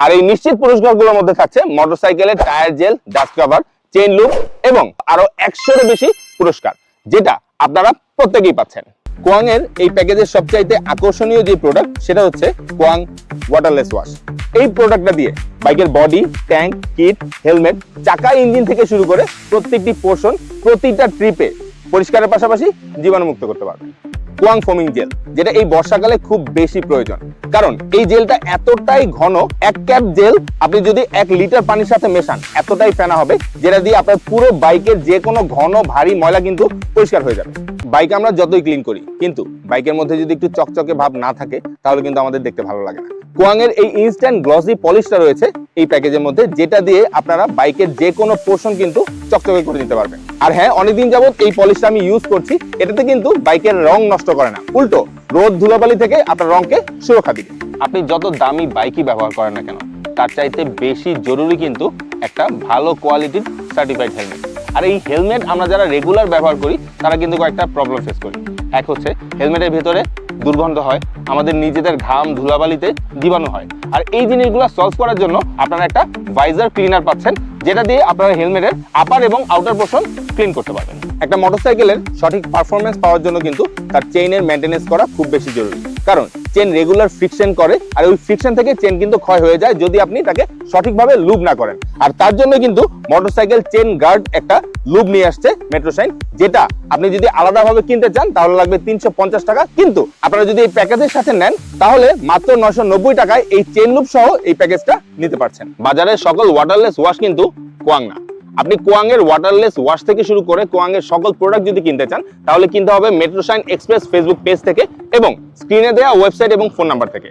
আর এই নিশ্চিত পুরস্কারগুলোর মধ্যে থাকছে মোটরসাইকেলের tyre jail, dust cover, chain loop এবং আরো 100-এরও বেশি পুরস্কার, যেটা আপনারা প্রত্যেকেই পাচ্ছেন। কোয়াং এর এই প্যাকেজের সবচাইতে আকর্ষণীয় যে প্রোডাক্ট সেটা হচ্ছে কোয়াং ওয়াটারলেস ওয়াশ। এই প্রোডাক্টটা দিয়ে বাইকের বডি, ট্যাঙ্ক, কিট, হেলমেট, চাকা, ইঞ্জিন থেকে শুরু করে প্রত্যেকটি পোর্শন প্রতিটা ট্রিপে পরিষ্কারের পাশাপাশি জীবাণুমুক্ত করতে পারবেন। কোয়াং ফোমিং জেল, যেটা এই বর্ষাকালে খুব বেশি প্রয়োজন, কারণ এই জেলটা এতটাই ঘন, এক ক্যাপ জেল আপনি যদি 1 লিটার পানির সাথে মেশান এতটাই ফেনা হবে, যেটা দিয়ে আপনার পুরো বাইকের যে কোনো ঘন ভারী ময়লা কিন্তু পরিষ্কার হয়ে যাবে। বাইক আমরা যতই ক্লিন করি, কিন্তু বাইকের মধ্যে যদি একটু চকচকে ভাব না থাকে তাহলে কিন্তু আমাদের দেখতে ভালো লাগে না। কোয়াং এর এই ইনস্ট্যান্ট গ্লসি পলিশটা রয়েছে এই প্যাকেজের মধ্যে, যেটা দিয়ে আপনারা বাইকের যে কোনো পোর্শন কিন্তু চকচকে করে নিতে পারবেন। আর হ্যাঁ, অনেকদিন যাবত এই পলিশটা আমি ইউজ করছি, এটাতে কিন্তু বাইকের রং নষ্ট করে না, উল্টো রোদ ধুলাবালি থেকে আপনার রংকে সুরক্ষা দিবে। আপনি যত দামি বাইকই ব্যবহার করেন না কেন, তার চাইতে বেশি জরুরি কিন্তু একটা ভালো কোয়ালিটির সার্টিফাইড হেলমেট। আর এই হেলমেট আমরা যারা রেগুলার ব্যবহার করি তারা কিন্তু কয়েকটা প্রবলেম ফেস করি। এক হচ্ছে হেলমেটের ভেতরে দুর্গন্ধ হয়, আমাদের নিজেদের ঘাম ধুলাবালিতে জীবাণু হয়। আর এই জিনিসগুলো সলভ করার জন্য আপনারা একটা ভাইজার ক্লিনার পাচ্ছেন, যেটা দিয়ে আপনারা হেলমেটের আপার এবং আউটার পোর্শন ক্লিন করতে পারবেন। একটা মোটরসাইকেলের সঠিক পারফরমেন্স পাওয়ার জন্য কিন্তু তার চেইনের মেইনটেনেন্স করা খুব বেশি জরুরি, কারণ চেন রেগুলার ফ্রিকশন করে, আর ওই ফ্রিকশন থেকে চেন কিন্তু ক্ষয় হয়ে যায় যদি আপনি তাকে সঠিকভাবে লুব না করেন। আর তার জন্য কিন্তু মোটরসাইকেল চেন গার্ড একটা লুব নিয়ে আসছে মেট্রোশাইন, যেটা আপনি যদি আলাদাভাবে কিনতে চান তাহলে লাগবে 350 টাকা, কিন্তু আপনারা যদি এই প্যাকেজের সাথে নেন তাহলে মাত্র 990 টাকায় এই চেন লুব সহ এই প্যাকেজটা নিতে পারছেন। বাজারের সকল ওয়াটারলেস ওয়াশ কিন্তু কোয়াং না। আপনি কোয়াং এর ওয়াটারলেস ওয়াশ থেকে শুরু করে কোয়াং এর সকল প্রোডাক্ট যদি কিনতে চান তাহলে কিনতে হবে মেট্রোশাইন এক্সপ্রেস ফেসবুক পেজ থেকে এবং স্ক্রিনে দেওয়া ওয়েবসাইট এবং ফোন নাম্বার থেকে।